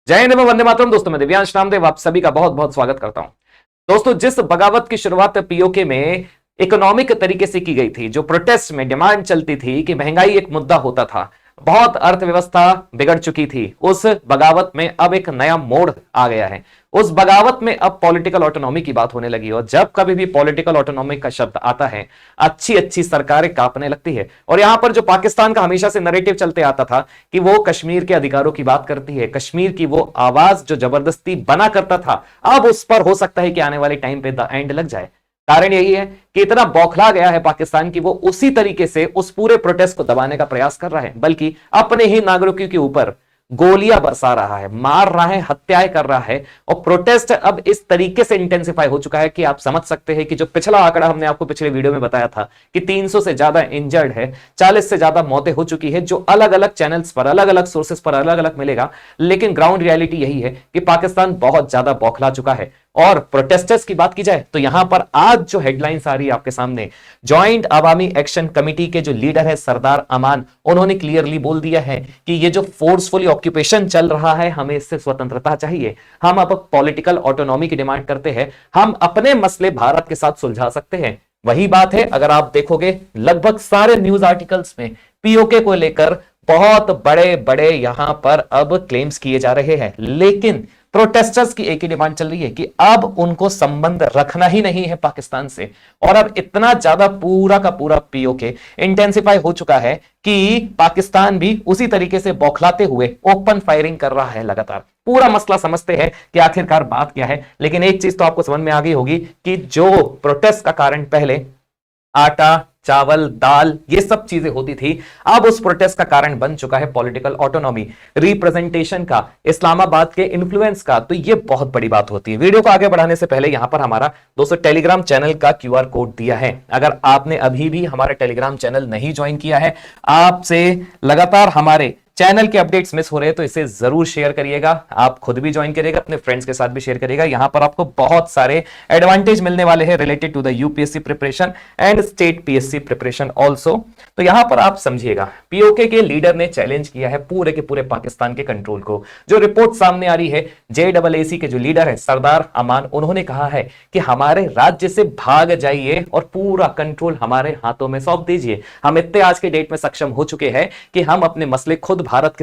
जय हिंद, वंदे मातरम। दोस्तों मैं दिव्यांश नामदेव आप सभी का बहुत बहुत स्वागत करता हूं। दोस्तों जिस बगावत की शुरुआत पीओके में इकोनॉमिक तरीके से की गई थी, जो प्रोटेस्ट में डिमांड चलती थी कि महंगाई एक मुद्दा होता था, बहुत अर्थव्यवस्था बिगड़ चुकी थी, उस बगावत में अब एक नया मोड़ आ गया है। उस बगावत में अब पॉलिटिकल ऑटोनॉमी की बात होने लगी। और जब कभी भी पॉलिटिकल ऑटोनॉमी का शब्द आता है, अच्छी अच्छी सरकारें कांपने लगती है। और यहां पर जो पाकिस्तान का हमेशा से नैरेटिव चलते आता था कि वो कश्मीर के अधिकारों की बात करती है, कश्मीर की वो आवाज जो जबरदस्ती बना करता था, अब उस पर हो सकता है कि आने वाले टाइम पे द एंड लग जाए। कारण यही है कि इतना बौखला गया है पाकिस्तान की वो उसी तरीके से उस पूरे प्रोटेस्ट को दबाने का प्रयास कर रहा है, बल्कि अपने ही नागरिकों के ऊपर गोलियां बरसा रहा है, मार रहा है, हत्याएं कर रहा है। और प्रोटेस्ट अब इस तरीके से इंटेंसिफाई हो चुका है कि आप समझ सकते हैं कि जो पिछला आंकड़ा हमने आपको पिछले वीडियो में बताया था कि 300 से ज्यादा इंजर्ड है, 40 से ज्यादा मौतें हो चुकी है, जो अलग अलग चैनल्स पर, अलग अलग सोर्सेस पर अलग अलग मिलेगा। लेकिन ग्राउंड रियलिटी यही है कि पाकिस्तान बहुत ज्यादा बौखला चुका है। और प्रोटेस्टर्स की बात की जाए तो यहां पर आज जो हेडलाइंस आ रही है आपके सामने, ज्वाइंट अवामी एक्शन कमेटी के जो लीडर है सरदार अमान, उन्होंने क्लियरली बोल दिया है कि ये जो फोर्सफुली ऑक्यूपेशन चल रहा है, हमें इससे स्वतंत्रता चाहिए। हम अब पॉलिटिकल ऑटोनॉमी की डिमांड करते हैं, हम अपने मसले भारत के साथ सुलझा सकते हैं। वही बात है, अगर आप देखोगे लगभग सारे न्यूज आर्टिकल्स में पीओके को लेकर बहुत बड़े बड़े यहां पर अब क्लेम्स किए जा रहे हैं। लेकिन प्रोटेस्टर्स की एक ही डिमांड चल रही है कि अब उनको संबंध रखना ही नहीं है पाकिस्तान से। और अब इतना ज्यादा पूरा का पूरा पीओके इंटेंसिफाई हो चुका है कि पाकिस्तान भी उसी तरीके से बौखलाते हुए ओपन फायरिंग कर रहा है लगातार। पूरा मसला समझते हैं कि आखिरकार बात क्या है। लेकिन एक चीज तो आपको समझ में आ गई होगी कि जो प्रोटेस्ट का कारण पहले आटा, चावल, दाल, ये सब चीजें होती थी, अब उस प्रोटेस्ट का कारण बन चुका है पॉलिटिकल ऑटोनॉमी, रिप्रेजेंटेशन का, इस्लामाबाद के इन्फ्लुएंस का। तो ये बहुत बड़ी बात होती है। वीडियो को आगे बढ़ाने से पहले यहां पर हमारा दोस्तों टेलीग्राम चैनल का क्यूआर कोड दिया है। अगर आपने अभी भी हमारा टेलीग्राम चैनल नहीं ज्वाइन किया है, आपसे लगातार हमारे चैनल के अपडेट्स मिस हो रहे हैं, तो इसे जरूर शेयर करिएगा। आप खुद भी ज्वाइन करिएगा, अपने फ्रेंड्स के साथ भी शेयर करिएगा। यहां पर आपको बहुत सारे एडवांटेज मिलने वाले हैं related to the UPSC preparation and state PSC preparation also. तो यहां पर आप समझिएगा, पीओके के लीडर ने चैलेंज किया है पूरे के पूरे पाकिस्तान के कंट्रोल को। जो रिपोर्ट सामने आ रही है, जेएसी के जो लीडर है सरदार अमान, उन्होंने कहा है कि हमारे राज्य से भाग जाइए और पूरा कंट्रोल हमारे हाथों में सौंप दीजिए। हम इतने आज के डेट में सक्षम हो चुके हैं कि हम अपने मसले खुद भारत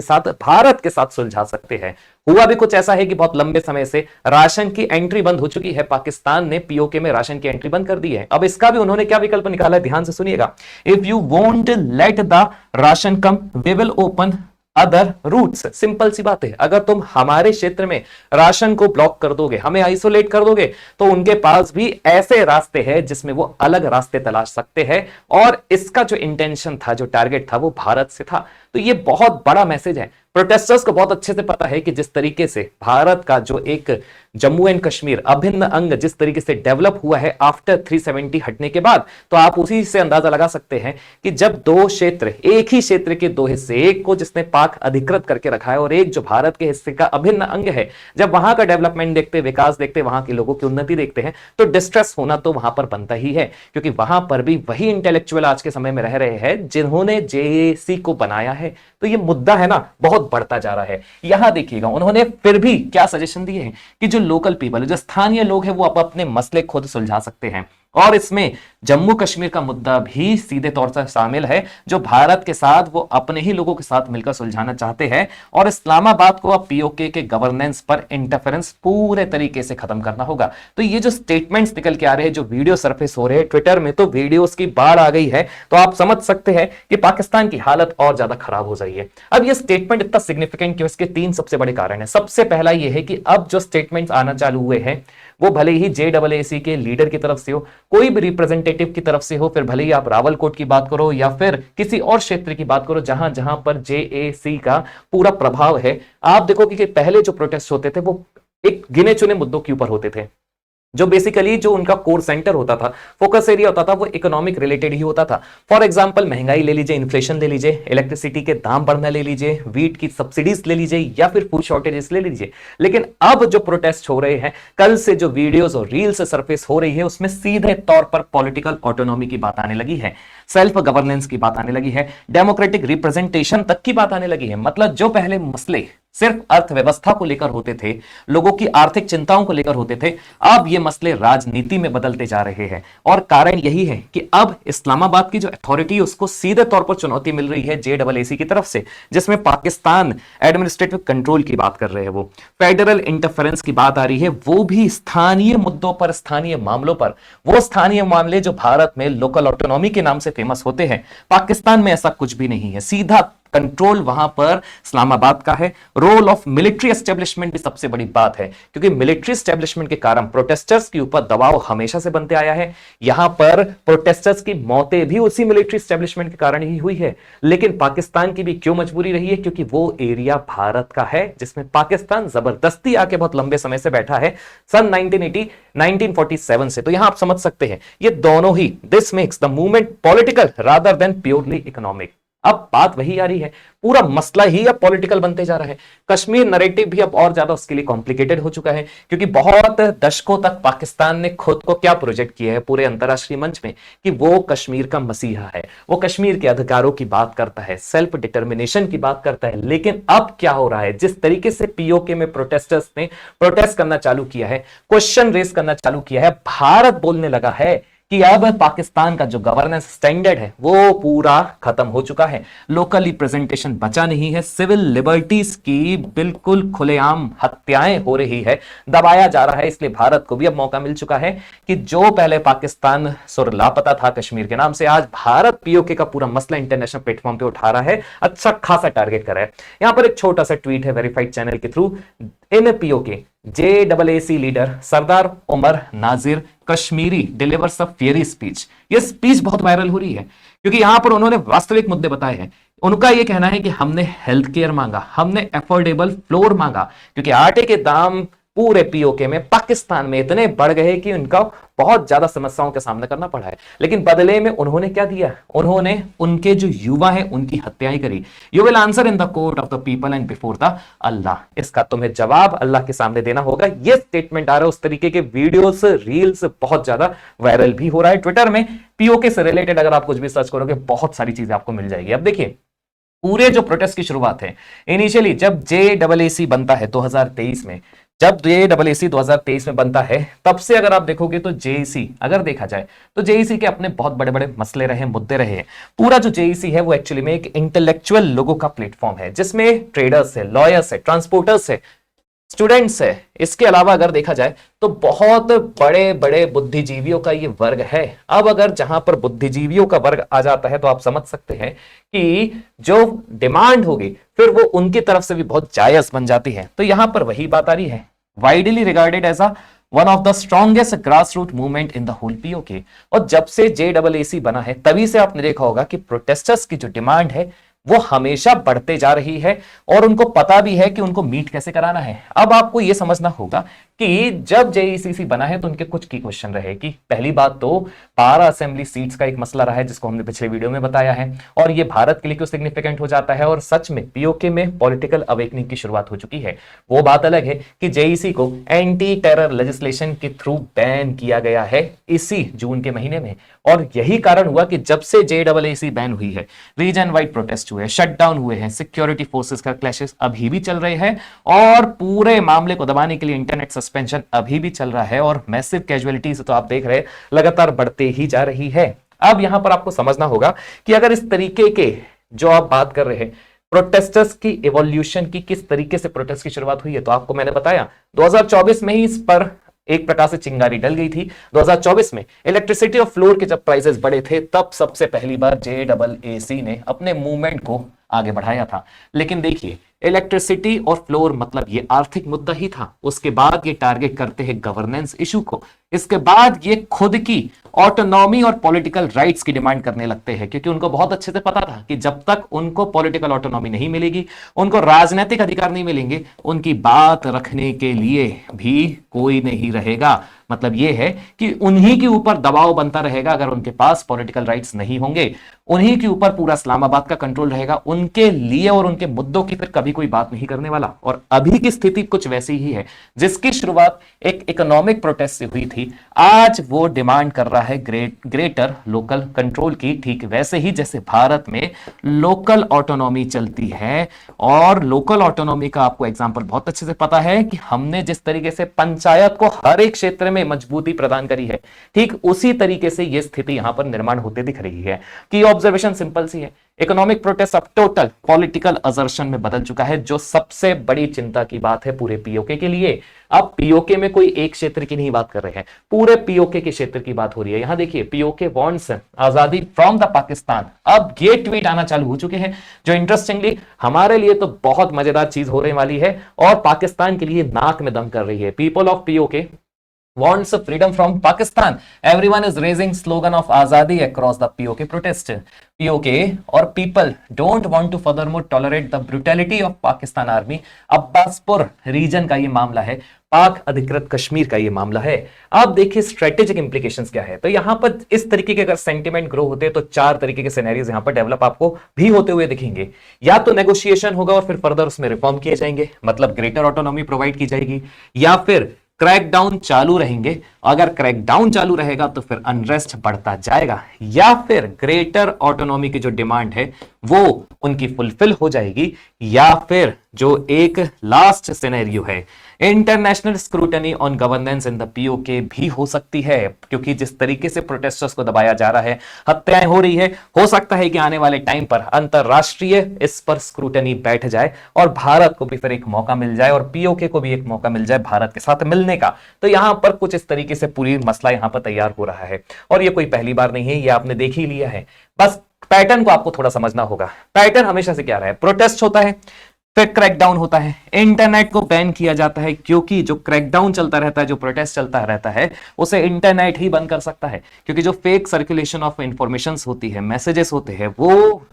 के साथ सुलझा सकते हैं। हुआ भी कुछ ऐसा है कि बहुत लंबे समय से राशन की एंट्री बंद हो चुकी है। पाकिस्तान ने पीओके में राशन की एंट्री बंद कर दी है। अब इसका भी उन्होंने क्या विकल्प निकाला है, ध्यान से सुनिएगा। If you won't let the ration come, we will open other routes. Simple सी बात है, अगर तुम हमारे क्षेत्र में राशन को ब्लॉक कर दोगे, हमें आइसोलेट कर दोगे, तो उनके पास भी ऐसे रास्ते हैं जिसमें वो अलग रास्ते तलाश सकते हैं। और इसका जो इंटेंशन था, जो टारगेट था, वो भारत से था। तो ये बहुत बड़ा मैसेज है। प्रोटेस्टर्स को बहुत अच्छे से पता है कि जिस तरीके से भारत का जो एक जम्मू एंड कश्मीर अभिन्न अंग जिस तरीके से डेवलप हुआ है आफ्टर 370 हटने के बाद, तो आप उसी से अंदाजा लगा सकते हैं कि जब दो क्षेत्र, एक ही क्षेत्र के दो हिस्से, एक को जिसने पाक अधिकृत करके रखा है और एक जो भारत के हिस्से का अभिन्न अंग है, जब वहां का डेवलपमेंट देखते, विकास देखते, वहां के लोगों की उन्नति देखते हैं, तो डिस्ट्रेस होना तो वहां पर बनता ही है। क्योंकि वहां पर भी वही इंटेलेक्चुअल आज के समय में रह रहे हैं जिन्होंने जेएसी को बनाया है। तो ये मुद्दा है ना, बहुत बढ़ता जा रहा है। यहां देखिएगा, उन्होंने फिर भी क्या सजेशन दिए हैं कि जो लोकल पीपल, जो स्थानीय लोग हैं, वो अपने मसले खुद सुलझा सकते हैं। और इसमें जम्मू कश्मीर का मुद्दा भी सीधे तौर से शामिल है, जो भारत के साथ वो अपने ही लोगों के साथ मिलकर सुलझाना चाहते हैं। और इस्लामाबाद को अब पीओके के गवर्नेंस पर इंटरफेरेंस पूरे तरीके से खत्म करना होगा। तो ये जो स्टेटमेंट्स निकल के आ रहे हैं, जो वीडियो सरफेस हो रहे हैं ट्विटर में, तो वीडियोस की बाढ़ आ गई है। तो आप समझ सकते हैं कि पाकिस्तान की हालत और ज्यादा खराब हो जाएगी। अब ये स्टेटमेंट इतना सिग्निफिकेंट क्यों, इसके तीन सबसे बड़े कारण है। सबसे पहला ये है कि अब जो स्टेटमेंट्स आना चालू हुए हैं, वो भले ही जेएसी के लीडर की तरफ से हो, कोई भी रिप्रेजेंटेटिव की तरफ से हो, फिर भले ही आप रावलकोट की बात करो या फिर किसी और क्षेत्र की बात करो जहां जहां पर जेएसी का पूरा प्रभाव है, आप देखोगे कि पहले जो प्रोटेस्ट होते थे वो एक गिने चुने मुद्दों के ऊपर होते थे। जो बेसिकली जो उनका कोर सेंटर होता था, फोकस एरिया होता था, वो इकोनॉमिक रिलेटेड ही होता था। फॉर एग्जांपल, महंगाई ले लीजिए, इन्फ्लेशन ले लीजिए, इलेक्ट्रिसिटी के दाम बढ़ना ले लीजिए, वीट की सब्सिडीज ले लीजिए, या फिर फूड शॉर्टेजेस ले लीजिए। लेकिन अब जो प्रोटेस्ट हो रहे हैं, कल से जो वीडियोस और रील्स सरफेस हो रही है, उसमें सीधे तौर पर पॉलिटिकल ऑटोनॉमी की बात आने लगी है, सेल्फ गवर्नेंस की बात आने लगी है, डेमोक्रेटिक रिप्रेजेंटेशन तक की बात आने लगी है। मतलब जो पहले मसले सिर्फ अर्थव्यवस्था को लेकर होते थे, लोगों की आर्थिक चिंताओं को लेकर होते थे, अब ये मसले राजनीति में बदलते जा रहे हैं। और कारण यही है कि अब इस्लामाबाद की जो अथॉरिटी है उसको सीधे तौर पर चुनौती मिल रही है JAAC की तरफ से, जिसमें पाकिस्तान एडमिनिस्ट्रेटिव कंट्रोल की बात कर रहे हैं, वो फेडरल इंटरफेरेंस की बात आ रही है, वो भी स्थानीय मुद्दों पर, स्थानीय मामलों पर। वो स्थानीय मामले जो भारत में लोकल ऑटोनॉमी के नाम से फेमस होते हैं, पाकिस्तान में ऐसा कुछ भी नहीं है। सीधा कंट्रोल वहां पर इस्लामाबाद का है। रोल ऑफ मिलिट्री एस्टेब्लिशमेंट भी सबसे बड़ी बात है, क्योंकि मिलिट्री एस्टेब्लिशमेंट के कारण प्रोटेस्टर्स के ऊपर दबाव हमेशा से बनते आया है। यहां पर प्रोटेस्टर्स की मौतें भी उसी मिलिट्री एस्टेब्लिशमेंट के कारण ही हुई है। लेकिन पाकिस्तान की भी क्यों मजबूरी रही है? क्योंकि वो एरिया भारत का है जिसमें पाकिस्तान जबरदस्ती आके बहुत लंबे समय से बैठा है, सन 1980 1947 से। तो यहां आप समझ सकते हैं ये दोनों ही, this makes the movement political rather than purely economic. अब बात वही आ रही है, पूरा मसला ही अब पॉलिटिकल बनते जा रहा है। कश्मीर नैरेटिव भी अब और ज्यादा उसके लिए कॉम्प्लिकेटेड हो चुका है, क्योंकि बहुत दशकों तक पाकिस्तान ने खुद को क्या प्रोजेक्ट किया है पूरे अंतरराष्ट्रीय मंच में कि वो कश्मीर का मसीहा है, वो कश्मीर के अधिकारों की बात करता है, सेल्फ डिटर्मिनेशन की बात करता है। लेकिन अब क्या हो रहा है, जिस तरीके से POK में प्रोटेस्टर्स ने प्रोटेस्ट करना चालू किया है, क्वेश्चन रेस करना चालू किया है, भारत बोलने लगा है कि अब पाकिस्तान का जो गवर्नेंस स्टैंडर्ड है वो पूरा खत्म हो चुका है, लोकल रिप्रेजेंटेशन बचा नहीं है, सिविल लिबर्टीज की बिल्कुल खुलेआम हत्याएं हो रही है, दबाया जा रहा है। इसलिए भारत को भी अब मौका मिल चुका है कि जो पहले पाकिस्तान सुर लापता था कश्मीर के नाम से, आज भारत POK का पूरा मसला इंटरनेशनल प्लेटफॉर्म पे उठा रहा है, अच्छा खासा टारगेट कर रहा है। यहां पर एक छोटा सा ट्वीट है वेरीफाइड चैनल के through, in POK JAAC leader Sardar Umar Nazir Kashmiri delivers a fiery speech. ये स्पीच बहुत वायरल हो रही है क्योंकि यहां पर उन्होंने वास्तविक मुद्दे बताए हैं। उनका यह कहना है कि हमने हेल्थ केयर मांगा, हमने अफोर्डेबल फ्लोर मांगा, क्योंकि आटे के दाम पूरे POK में, पाकिस्तान में इतने बढ़ गए कि उनका बहुत ज्यादा समस्याओं का सामना करना पड़ा है। लेकिन बदले में उन्होंने क्या दिया? उन्होंने उनके जो युवा हैं उनकी हत्याएं करी। You will answer in the court of the people and before the Allah. इसका तुम्हें जवाब अल्लाह के सामने देना होगा। यह स्टेटमेंट आ रहा है। उस तरीके के वीडियोस, रील्स बहुत ज्यादा वायरल भी हो रहा है ट्विटर में। POK से रिलेटेड अगर आप कुछ भी सर्च करोगे बहुत सारी चीजें आपको मिल जाएगी। अब देखिए, पूरे जो प्रोटेस्ट की शुरुआत है इनिशियली जब JAAC बनता है 2023 में, जब JAAC 2023 में बनता है, तब से अगर आप देखोगे तो JAC अगर देखा जाए तो JAC के अपने बहुत बड़े बड़े मसले रहे, मुद्दे रहे हैं। पूरा जो JAC है वो एक्चुअली में एक इंटेलेक्चुअल लोगों का प्लेटफॉर्म है, जिसमें ट्रेडर्स है, लॉयर्स है, ट्रांसपोर्टर्स है, स्टूडेंट्स है। इसके अलावा अगर देखा जाए तो बहुत बड़े बड़े बुद्धिजीवियों का ये वर्ग है। अब अगर जहां पर बुद्धिजीवियों का वर्ग आ जाता है तो आप समझ सकते हैं कि जो डिमांड होगी फिर वो उनकी तरफ से भी बहुत जायज बन जाती है। तो यहां पर वही बात आ रही है, widely regarded as a one of the strongest grass root movement in the whole POK। और जब से JAAC बना है तभी से आपने देखा होगा कि प्रोटेस्टर्स की जो डिमांड है वो हमेशा बढ़ते जा रही है और उनको पता भी है कि उनको मीट कैसे कराना है। अब आपको यह समझना होगा कि जब JACC बना है तो उनके कुछ की क्वेश्चन रहे कि पहली बात तो 12 असेंबली सीट्स का एक मसला रहा है जिसको हमने पिछले वीडियो में बताया है, और ये भारत के लिए क्यों सिग्निफिकेंट हो जाता है। और सच में POK में पॉलिटिकल अवेकनिंग की शुरुआत हो चुकी है। वो बात अलग है कि JAC को एंटी टेरर लेजिस्लेशन के थ्रू बैन किया गया है इसी जून के महीने में, और यही कारण हुआ कि जब से JAAC बैन हुई है रीजन वाइड प्रोटेस्ट हुए, शटडाउन हुए हैं, सिक्योरिटी फोर्सेस का क्लैशेस अभी भी चल रहे हैं, और पूरे मामले को दबाने के लिए इंटरनेट सस्पेंशन अभी भी चल रहा है, और मैसिव कैजुअलिटीज तो आप देख रहे हैं लगातार बढ़ते ही जा रही है। अब यहां पर आपको समझना होगा कि अगर इस तरीके के जो आप बात कर रहे हैं प्रोटेस्टर्स की इवोल्यूशन की, किस तरीके से प्रोटेस्ट की शुरुआत हुई है, तो आपको मैंने बताया 2024 में ही इस पर एक प्रकार से चिंगारी डल गई थी। 2024 में इलेक्ट्रिसिटी और फ्लोर के जब प्राइसेस बढ़े थे तब सबसे पहली बार JAAC ने अपने मूवमेंट को आगे बढ़ाया था। लेकिन देखिए, इलेक्ट्रिसिटी और फ्लोर मतलब ये आर्थिक मुद्दा ही था, उसके बाद ये टारगेट करते हैं गवर्नेंस इशू को, इसके बाद ये खुद की ऑटोनॉमी और पॉलिटिकल राइट्स की डिमांड करने लगते हैं, क्योंकि उनको बहुत अच्छे से पता था कि जब तक उनको पॉलिटिकल ऑटोनॉमी नहीं मिलेगी, उनको राजनीतिक अधिकार नहीं मिलेंगे, उनकी बात रखने के लिए भी कोई नहीं रहेगा। मतलब यह है कि उन्हीं के ऊपर दबाव बनता रहेगा अगर उनके पास पॉलिटिकल राइट्स नहीं होंगे, उन्हीं के ऊपर पूरा इस्लामाबाद का कंट्रोल रहेगा, उनके लिए और उनके मुद्दों की फिर कभी कोई बात नहीं करने वाला। और अभी की स्थिति कुछ वैसी ही है, जिसकी शुरुआत एक इकोनॉमिक प्रोटेस्ट से हुई थी, आज वो डिमांड कर रहा है ग्रेटर लोकल कंट्रोल की, ठीक वैसे ही जैसे भारत में लोकल ऑटोनॉमी चलती है। और लोकल ऑटोनॉमी का आपको एग्जांपल बहुत अच्छे से पता है कि हमने जिस तरीके से पंचायत को हर एक क्षेत्र में मजबूती प्रदान करी है, ठीक उसी तरीके से यह स्थिति यहां पर निर्माण होते दिख रही है। कि ऑब्जर्वेशन सिंपल सी है, इकोनॉमिक प्रोटेस्ट अब टोटल पॉलिटिकल असर्शन में बदल चुका है, जो सबसे बड़ी चिंता की बात है पूरे पीओके के लिए। अब पीओके में कोई एक क्षेत्र की नहीं बात कर रहे हैं, पूरे पीओके के क्षेत्र की बात हो रही है। यहां देखिए, पीओके वांट्स आजादी फ्रॉम द पाकिस्तान, अब ये ट्वीट आना चालू हो चुके हैं, जो इंटरेस्टिंगली हमारे लिए तो बहुत मजेदार चीज होने वाली है और पाकिस्तान के लिए नाक में दम कर रही है। People of PoK wants freedom from Pakistan. Everyone is raising slogan of Azadi across the POK protest. POK or people don't want to furthermore tolerate the brutality of Pakistan Army. Abbaspur region का ये मामला है, पाक अधिकृत कश्मीर का ये मामला है। अब देखिए स्ट्रेटेजिक इंप्लीकेशंस क्या है। तो यहां पर इस तरीके के अगर सेंटिमेंट ग्रो होते हैं तो चार तरीके के सिनेरियोज यहां पर डेवलप आपको भी होते हुए दिखेंगे। या तो नेगोशिएशन होगा और फिर फर्दर उसमें रिफॉर्म किए जाएंगे, मतलब ग्रेटर ऑटोनॉमी प्रोवाइड की जाएगी, या फिर क्रैकडाउन चालू रहेंगे। अगर क्रैकडाउन चालू रहेगा तो फिर अनरेस्ट बढ़ता जाएगा, या फिर ग्रेटर ऑटोनॉमी की जो डिमांड है वो उनकी फुलफिल हो जाएगी, या फिर जो एक लास्ट सिनेरियो है, international scrutiny on governance in the PoK भी हो सकती है। क्योंकि जिस तरीके से प्रोटेस्टर्स को दबाया जा रहा है, हत्याएं हो रही है, हो सकता है कि आने वाले टाइम पर अंतरराष्ट्रीय इस पर स्क्रूटनी बैठ जाए और भारत को भी फिर एक मौका मिल जाए और पीओके को भी एक मौका मिल जाए भारत के साथ मिलने का। तो यहां पर कुछ इस तरीके से पूरी मसला यहां पर तैयार हो रहा है, और ये कोई पहली बार नहीं है, ये आपने देख ही लिया है। बस पैटर्न को आपको थोड़ा समझना होगा। पैटर्न हमेशा से क्या रहा है, प्रोटेस्ट होता है, फिर क्रैकडाउन होता है, इंटरनेट को बैन किया जाता है, क्योंकि जो क्रैकडाउन चलता रहता है, जो प्रोटेस्ट चलता रहता है, उसे इंटरनेट ही बंद कर सकता है। क्योंकि जो फेक सर्कुलेशन ऑफ इंफॉर्मेशन होती है, मैसेजेस होते हैं, वो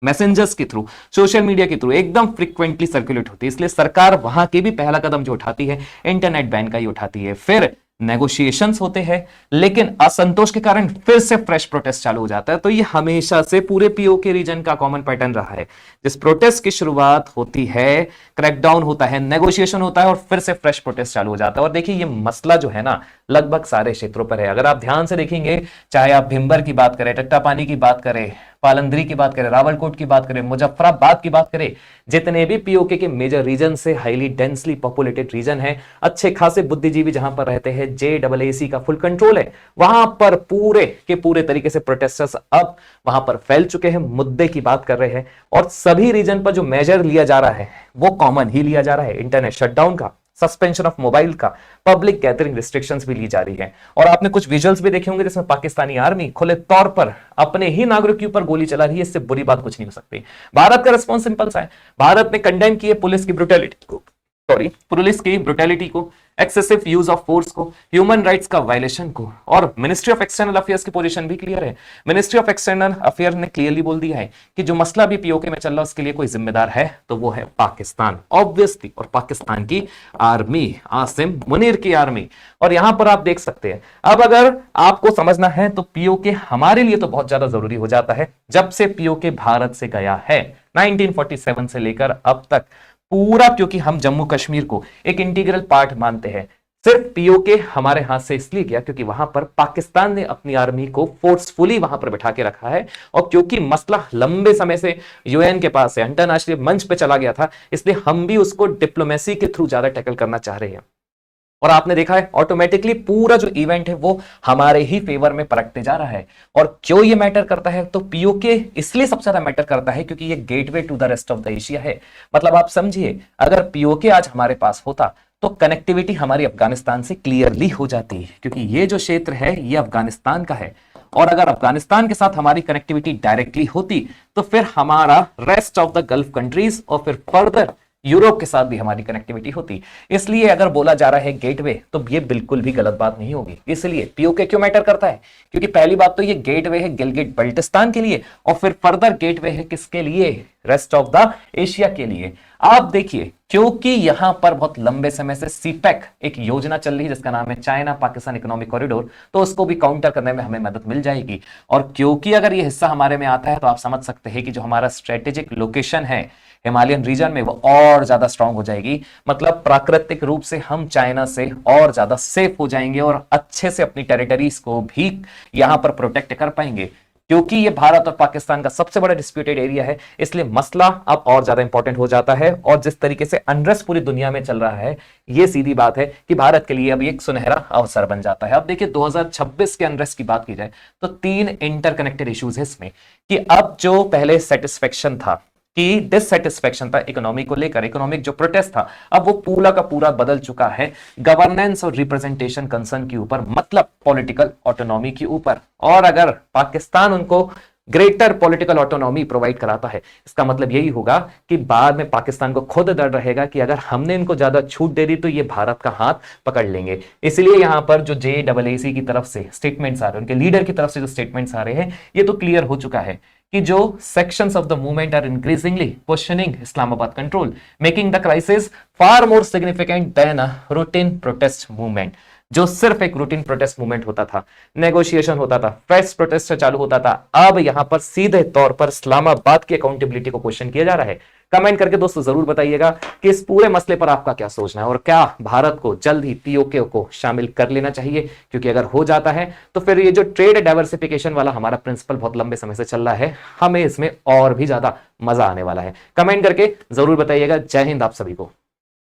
मैसेंजर्स के थ्रू, सोशल मीडिया के थ्रू एकदम फ्रीक्वेंटली सर्कुलेट होती है। इसलिए सरकार वहां के भी पहला कदम जो उठाती है, इंटरनेट बैन का ही उठाती है। फिर नेगोशिएशंस होते हैं, लेकिन असंतोष के कारण फिर से फ्रेश प्रोटेस्ट चालू हो जाता है। तो ये हमेशा से पूरे पीओके रीजन का कॉमन पैटर्न रहा है। जिस प्रोटेस्ट की शुरुआत होती है, क्रैकडाउन होता है, नेगोशिएशन होता है और फिर से फ्रेश प्रोटेस्ट चालू हो जाता है। और देखिए, ये मसला जो है ना, लगभग सारे क्षेत्रों पर है। अगर आप ध्यान से देखेंगे, चाहे आप भिंबर की बात करें, टट्टापानी की बात करें, पालंदरी की बात करें, रावलकोट की बात करें, मुजफ्फराबाद की बात करें, जितने भी पीओके के मेजर रीजन से हाईली डेंसली पॉपुलेटेड रीजन है, अच्छे खासे बुद्धिजीवी जहां पर रहते हैं, JAAC का फुल कंट्रोल है, वहां पर पूरे के पूरे तरीके से प्रोटेस्टर्स अब वहां पर फैल चुके हैं, मुद्दे की बात कर रहे हैं। और सभी रीजन पर जो मेजर लिया जा रहा है वो कॉमन ही लिया जा रहा है, इंटरनेट शटडाउन का, सस्पेंशन ऑफ मोबाइल का, पब्लिक गैदरिंग रिस्ट्रिक्शंस भी ली जा रही है। और आपने कुछ विजुअल्स भी देखे होंगे जिसमें पाकिस्तानी आर्मी खुले तौर पर अपने ही नागरिकों के ऊपर गोली चला रही है। इससे बुरी बात कुछ नहीं हो सकती। भारत का रिस्पॉन्स सिंपल सा है, भारत ने कंडेम किए पुलिस की ब्रुटैलिटी को, एक्सेसिव यूज ऑफ फोर्स को, ह्यूमन राइट्स का वायलेशन को। और मिनिस्ट्री ऑफ एक्सटर्नल अफेयर्स की पोजीशन भी क्लियर है। मिनिस्ट्री ऑफ एक्सटर्नल अफेयर ने क्लियरली बोल दिया है कि जो मसला भी पीओके में चल रहा है उसके लिए कोई जिम्मेदार है तो वो है पाकिस्तान, ऑब्वियसली, और पाकिस्तान की आर्मी, आसिम मुनीर की आर्मी। और यहां पर आप देख सकते हैं, अब अगर आपको समझना है तो पीओके हमारे लिए तो बहुत ज्यादा जरूरी हो जाता है। जब से पीओके भारत से गया है 1947 से लेकर अब तक पूरा, क्योंकि हम जम्मू कश्मीर को एक इंटीग्रल पार्ट मानते हैं, सिर्फ पीओके हमारे हाथ से इसलिए गया क्योंकि वहां पर पाकिस्तान ने अपनी आर्मी को फोर्सफुली वहां पर बैठा के रखा है। और क्योंकि मसला लंबे समय से यूएन के पास है, अंतरराष्ट्रीय मंच पे चला गया था, इसलिए हम भी उसको डिप्लोमेसी के थ्रू ज्यादा टैकल करना चाह रहे हैं। और आपने देखा है ऑटोमेटिकली पूरा जो इवेंट है वो हमारे ही फेवर में परखते जा रहा है। और क्यों ये मैटर करता है, तो पीओके इसलिए सबसे ज्यादा मैटर करता है क्योंकि ये gateway to the rest of the Asia है। मतलब आप समझिए, अगर पीओके आज हमारे पास होता तो कनेक्टिविटी हमारी अफगानिस्तान से क्लियरली हो जाती है, क्योंकि ये जो क्षेत्र है ये अफगानिस्तान का है। और अगर अफगानिस्तान के साथ हमारी कनेक्टिविटी डायरेक्टली होती तो फिर हमारा rest of the gulf countries और फिर फर्दर यूरोप के साथ भी हमारी कनेक्टिविटी होती। इसलिए अगर बोला जा रहा है गेटवे, तो ये बिल्कुल भी गलत बात नहीं होगी। इसलिए पीओके क्यों मैटर करता है? क्योंकि पहली बात तो ये गेटवे है गिलगिट बल्टिस्तान के लिए, और फिर फर्दर गेटवे है किसके लिए? रेस्ट ऑफ द एशिया के लिए। आप देखिए, क्योंकि यहां पर बहुत लंबे समय से सीपेक एक योजना चल रही है जिसका नाम है चाइना पाकिस्तान इकोनॉमिक कॉरिडोर, तो उसको भी काउंटर करने में हमें मदद मिल जाएगी। और क्योंकि अगर ये हिस्सा हमारे में आता है, तो आप समझ सकते हैं कि जो हमारा स्ट्रेटेजिक लोकेशन है हिमालयन रीजन में, वो और ज्यादा स्ट्रांग हो जाएगी। मतलब प्राकृतिक रूप से हम चाइना से और ज्यादा सेफ हो जाएंगे और अच्छे से अपनी टेरिटरीज को भी यहां पर प्रोटेक्ट कर पाएंगे। क्योंकि ये भारत और पाकिस्तान का सबसे बड़ा डिस्प्यूटेड एरिया है, इसलिए मसला अब और ज्यादा इंपॉर्टेंट हो जाता है। और जिस तरीके से अनरेस्ट पूरी दुनिया में चल रहा है, ये सीधी बात है कि भारत के लिए अब एक सुनहरा अवसर बन जाता है। अब देखिए 2026 के अनरेस्ट की बात की जाए तो 3 इंटरकनेक्टेड इश्यूज है इसमें, कि अब जो पहले सेटिस्फेक्शन था कि डिससेटिस्फेक्शन था इकोनॉमी को लेकर, इकोनॉमिक जो प्रोटेस्ट था, अब वो पूरा का पूरा बदल चुका है गवर्नेंस और रिप्रेजेंटेशन कंसर्न के ऊपर, मतलब पॉलिटिकल ऑटोनॉमी के ऊपर। और अगर पाकिस्तान उनको ग्रेटर पॉलिटिकल ऑटोनॉमी प्रोवाइड कराता है, इसका मतलब यही होगा कि बाद में पाकिस्तान को खुद डर रहेगा कि अगर हमने इनको ज्यादा छूट दे दी तो ये भारत का हाथ पकड़ लेंगे। इसलिए यहां पर जो JAAC की तरफ से स्टेटमेंट्स आ रहे हैं, उनके लीडर की तरफ से जो स्टेटमेंट्स आ रहे हैं, ये तो क्लियर हो चुका है कि जो sections of the movement are increasingly questioning Islamabad control, making the crisis far more significant than a routine protest movement। जो सिर्फ एक रूटीन प्रोटेस्ट मूवमेंट होता था, नेगोशिएशन होता था, फ्रेश प्रोटेस्ट से चालू होता था, अब यहां पर सीधे तौर पर इस्लामाबाद की अकाउंटेबिलिटी को क्वेश्चन किया जा रहा है। कमेंट करके दोस्तों जरूर बताइएगा कि इस पूरे मसले पर आपका क्या सोचना है, और क्या भारत को जल्द ही पीओके को शामिल कर लेना चाहिए? क्योंकि अगर हो जाता है तो फिर ये जो ट्रेड डाइवर्सिफिकेशन वाला हमारा प्रिंसिपल बहुत लंबे समय से चल रहा है, हमें इसमें और भी ज्यादा मजा आने वाला है। कमेंट करके जरूर बताइएगा। जय हिंद आप सभी को।